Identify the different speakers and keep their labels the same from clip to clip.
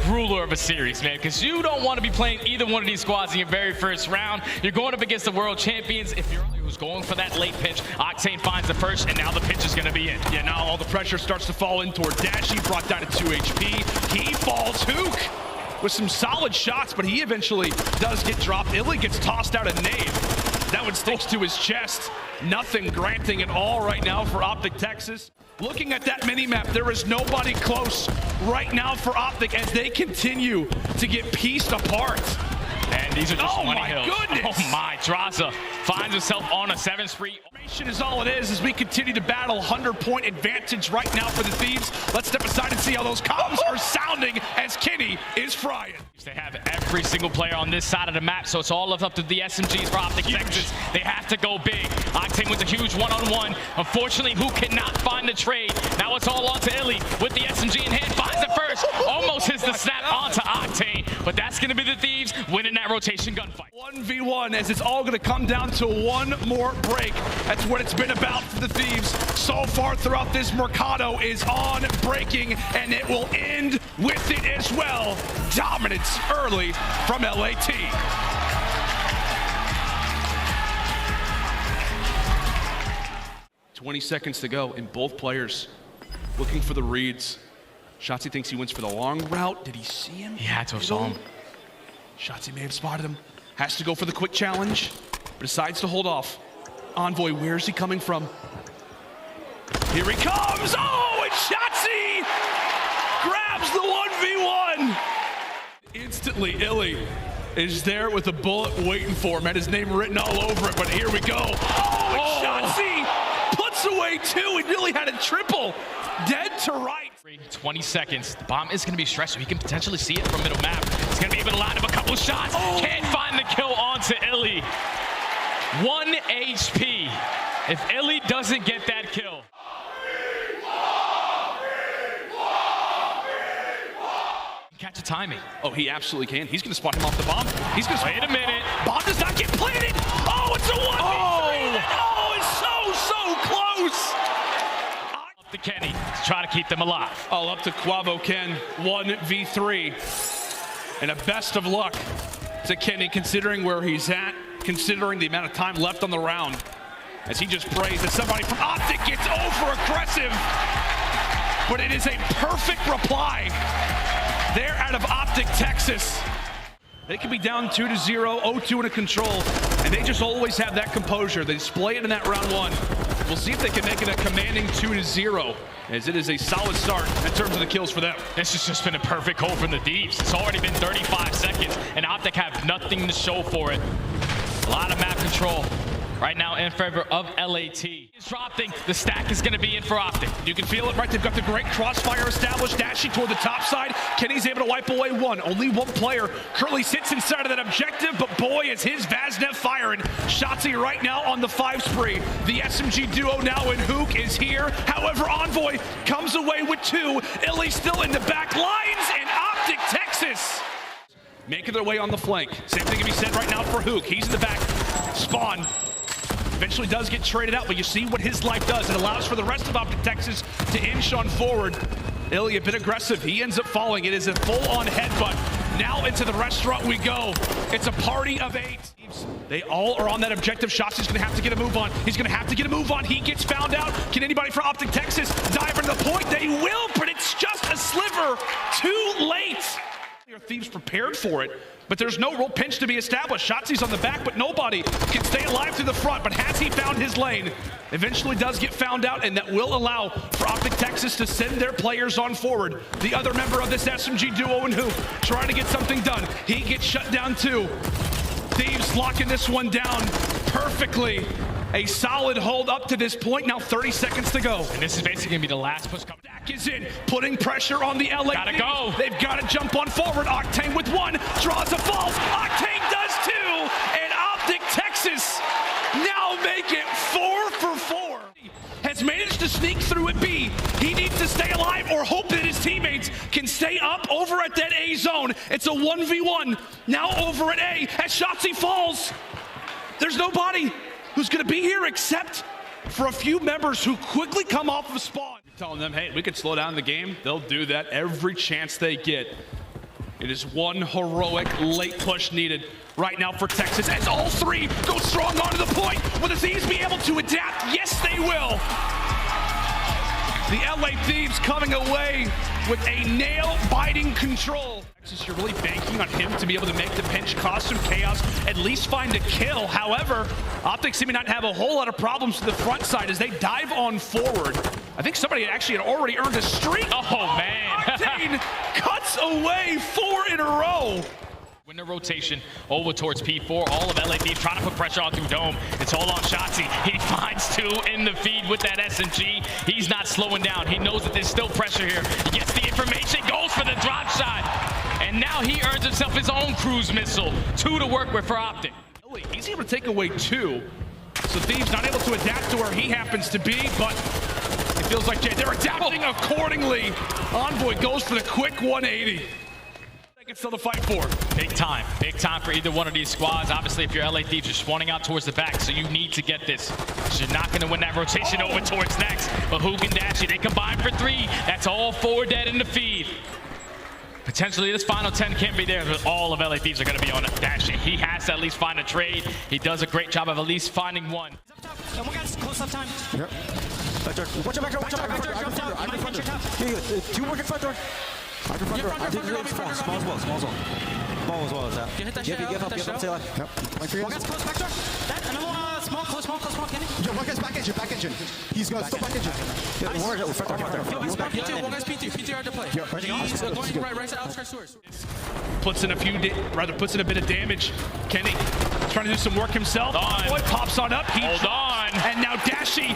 Speaker 1: ruler of a series, man, because you don't want to be playing either one of these squads in your very first round. You're going up against the world champions. If you're who's going for that late pitch, Octane finds the first, and now the pitch is going to be in.
Speaker 2: Yeah, now all the pressure starts to fall in toward Dashy, brought down to 2 HP. He falls. Huke with some solid shots, but he eventually does get dropped. iLLeY gets tossed out a nade. That one sticks to his chest. Nothing granting at all right now for OpTic Texas. Looking at that mini-map, there is nobody close right now for OpTic as they continue to get pieced apart.
Speaker 1: And these are just money hills.
Speaker 2: Oh my goodness!
Speaker 1: Oh my, Drazah finds himself on a 7 spree.
Speaker 2: Is all it is as we continue to battle 100-point advantage right now for the Thieves. Let's step aside and see how those comms are sounding as Kenny is frying.
Speaker 1: They have every single player on this side of the map, so it's all up to the SMGs for OpTic Texas. They have to go big. Octane with a huge one-on-one. Unfortunately, Huke cannot find the trade. Now it's all on to iLLeY with the SMG in hand. Finds it first. Almost hits the snap onto Octane, but that's going to be the Thieves winning that rotation gunfight.
Speaker 2: 1v1 as it's all going to come down to one more break. That's what it's been about for the Thieves so far throughout this Mercado is on breaking, and it will end with it as well. Dominance early from LAT. "20 seconds to go, and both players looking for the reads. Shotzzy thinks he went for the long route. Did he see him?
Speaker 1: He had to have saw him.
Speaker 2: Shotzzy may have spotted him. Has to go for the quick challenge, but decides to hold off. Envoy, where's he coming from? Here he comes! Oh, and Shotzzy grabs the 1v1! Instantly, iLLeY is there with a bullet waiting for him, had his name written all over it, but here we go. Oh, and Shotzzy puts away 2. He really had a triple. Dead to right.
Speaker 1: 20 seconds. The bomb is going to be stressed, so he can potentially see it from middle map. He's going to be able to line up a couple of shots. Can't find the kill onto iLLeY. 1 HP. If iLLeY doesn't get that kill. Catch the timing.
Speaker 2: Oh, he absolutely can. He's going to spot him off the bomb. He's going to
Speaker 1: wait a minute.
Speaker 2: Bomb does not get planted. Oh, it's a 1v3. Oh, it's so close.
Speaker 1: Up to Kenny to try to keep them alive.
Speaker 2: All up to Quavo Ken. 1v3. And a best of luck to Kenny considering where he's at, considering the amount of time left on the round. As he just prays that somebody from OpTic gets over aggressive. But it is a perfect reply. They're out of OpTic Texas. They could be down 2-0, 0-2 in a control, and they just always have that composure. They display it in that round 1. We'll see if they can make it a commanding 2-0, as it is a solid start in terms of the kills for them.
Speaker 1: This has just been a perfect call from the Thieves. It's already been 35 seconds, and OpTic have nothing to show for it. A lot of map control right now in favor of LAT. He's dropping. The stack is going to be in for OpTic.
Speaker 2: You can feel it, right? They've got the great crossfire established. Dashy toward the top side. Kenny's able to wipe away 1. Only 1 player currently sits inside of that objective, but boy, is his Vaznev firing. Shotzzy right now on the 5 spree. The SMG duo now in Huke is here. However, Envoy comes away with 2. iLLeY still in the back lines, and OpTic Texas making their way on the flank. Same thing can be said right now for Huke. He's in the back. Spawn eventually does get traded out, but you see what his life does. It allows for the rest of OpTic Texas to inch on forward. iLLeY a bit aggressive. He ends up falling. It is a full-on headbutt. Now into the restaurant we go. It's a party of 8. They all are on that objective. Shotzzy's going to have to get a move on. He's going to have to get a move on. He gets found out. Can anybody from OpTic Texas dive into the point? They will, but it's just a sliver too late. Thieves prepared for it, but there's no real pinch to be established. Shotzzy's on the back, but nobody can stay alive through the front. But has he found his lane? Eventually does get found out, and that will allow for OpTic Texas to send their players on forward. The other member of this SMG duo and Huke trying to get something done. He gets shut down too. Thieves locking this one down perfectly. A solid hold up to this point. Now 30 seconds to go.
Speaker 1: And this is basically going to be the last push.
Speaker 2: Stack is in, putting pressure on the LA.
Speaker 1: Gotta go.
Speaker 2: They've got to jump on forward. Octane with 1. Drazah falls. Octane does 2. And OpTic Texas now make it 4 for 4. Has managed to sneak through at B. He needs to stay alive or hope that his teammates can stay up over at that A zone. It's a 1v1. Now over at A as Shotzzy falls. There's nobody who's going to be here except for a few members who quickly come off of spawn. You're telling them, hey, we could slow down the game. They'll do that every chance they get. It is one heroic late push needed right now for Texas as all three go strong onto the point. Will the Thieves be able to adapt? Yes, they will. The LA Thieves coming away with a nail-biting control. Texas, you're really banking on him to be able to make the pinch cause some chaos, at least find a kill. However, OpTic seem to not have a whole lot of problems to the front side as they dive on forward. I think somebody actually had already earned a streak.
Speaker 1: Oh, man.
Speaker 2: Octane cuts away 4 in a row.
Speaker 1: Win the rotation over towards P4. All of LA Thieves trying to put pressure on through Dome. It's all on Shotzzy. He finds 2 in the feed with that SMG. He's not slowing down. He knows that there's still pressure here. He gets the information, goes for the drop shot. And now he earns himself his own cruise missile. 2 to work with for OpTic.
Speaker 2: He's able to take away 2. So Thieves not able to adapt to where he happens to be, but it feels like they're adapting accordingly. Envoy goes for the quick 180. It's still to fight for.
Speaker 1: Big time for either one of these squads. Obviously, if you're LA Thieves, you're swanning out towards the back, so you need to get this. You're not going to win that rotation over towards next. But Huke and Dashy, they combine for 3. That's all 4 dead in the feed. Potentially, this final 10 can't be there, but all of LA Thieves are going to be on Dashy. He has to at least find a trade. He does a great job of at least finding one.
Speaker 3: And we got close up time.
Speaker 4: Yep. Back door. Watch out, back door. I'm in front door. Yeah, 2 working front door. I think it's small as well. Small as well as that.
Speaker 3: You hit that shit out.
Speaker 4: Give up, say left. Yep.
Speaker 3: One guy's close, back door. That, another one, small, Kenny.
Speaker 4: Yo, one guy's back engine. He's going still back engine. Yeah, front door.
Speaker 3: One guy's P2, one guy's P3 hard to play. He's going right side outskirts towards.
Speaker 2: Puts in a bit of damage. Kenny trying to do some work himself. Boy pops on up.
Speaker 1: Hold on.
Speaker 2: And now Dashy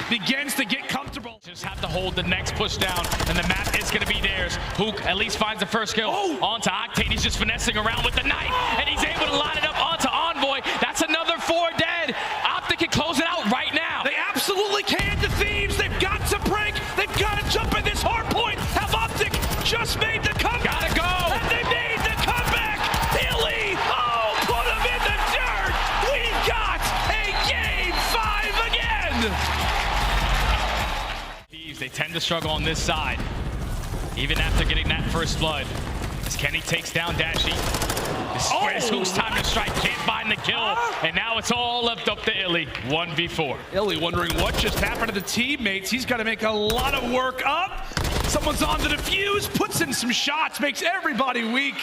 Speaker 2: begins to get comfortable.
Speaker 1: Just have to hold the next push down, and the map is going to be theirs. Huke at least finds the first kill onto Octane. He's just finessing around with the knife, and he's able to line it up onto Envoy. That's another 4 dead. OpTic can close it out right now.
Speaker 2: They absolutely can. The Thieves, they've got to break. They've got to jump in this hard point. Have OpTic just made the comeback.
Speaker 1: Gotta go.
Speaker 3: And they made the comeback.
Speaker 2: iLLeY, put him in the dirt. We got a game 5 again.
Speaker 1: They tend to struggle on this side, even after getting that first blood. As Kenny takes down Dashy. This is where it's Huke's time to strike. Can't find the kill. And now it's all left up to iLLeY. 1v4.
Speaker 2: iLLeY wondering what just happened to the teammates. He's got to make a lot of work up. Someone's on the defuse, puts in some shots, makes everybody weak.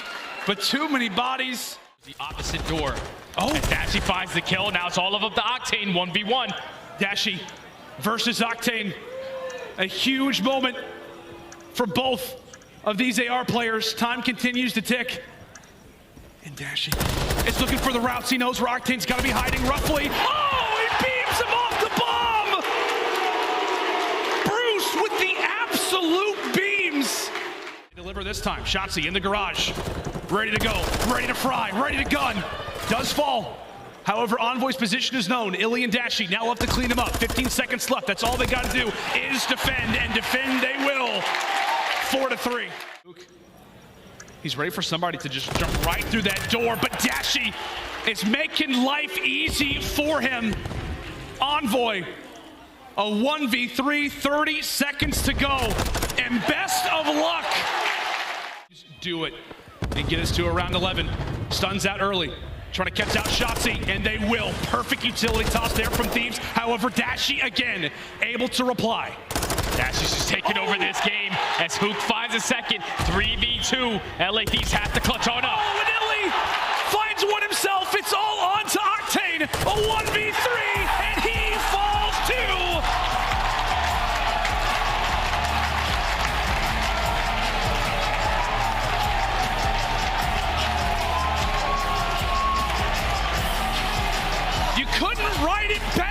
Speaker 2: But too many bodies.
Speaker 1: The opposite door. As Dashy finds the kill. Now it's all up to Octane. 1v1.
Speaker 2: Dashy versus Octane. A huge moment for both of these AR players. Time continues to tick. And Dashy is looking for the routes. He knows where Octane's got to be hiding roughly. Oh, he beams him off the bomb! Bruce with the absolute beams. Deliver this time. Shotzzy in the garage. Ready to go. Ready to fry. Ready to gun. Does fall. However, Envoy's position is known. iLLeY and Dashy now have to clean him up. 15 seconds left. That's all they got to do is defend, and defend they will. 4-3. He's ready for somebody to just jump right through that door, but Dashy is making life easy for him. Envoy, a 1v3, 30 seconds to go, and best of luck. Do it and get us to around 11. Stuns out early. Trying to catch out Shotzzy, and they will. Perfect utility toss there from Thieves. However, Dashy again able to reply.
Speaker 1: Dashy's just taking over this game as Huke finds a second. 3v2. LA Thieves have to clutch on up.
Speaker 2: Oh, and iLLeY finds one himself. It's all on to Octane. A 1v3, and he falls too. You couldn't write it better.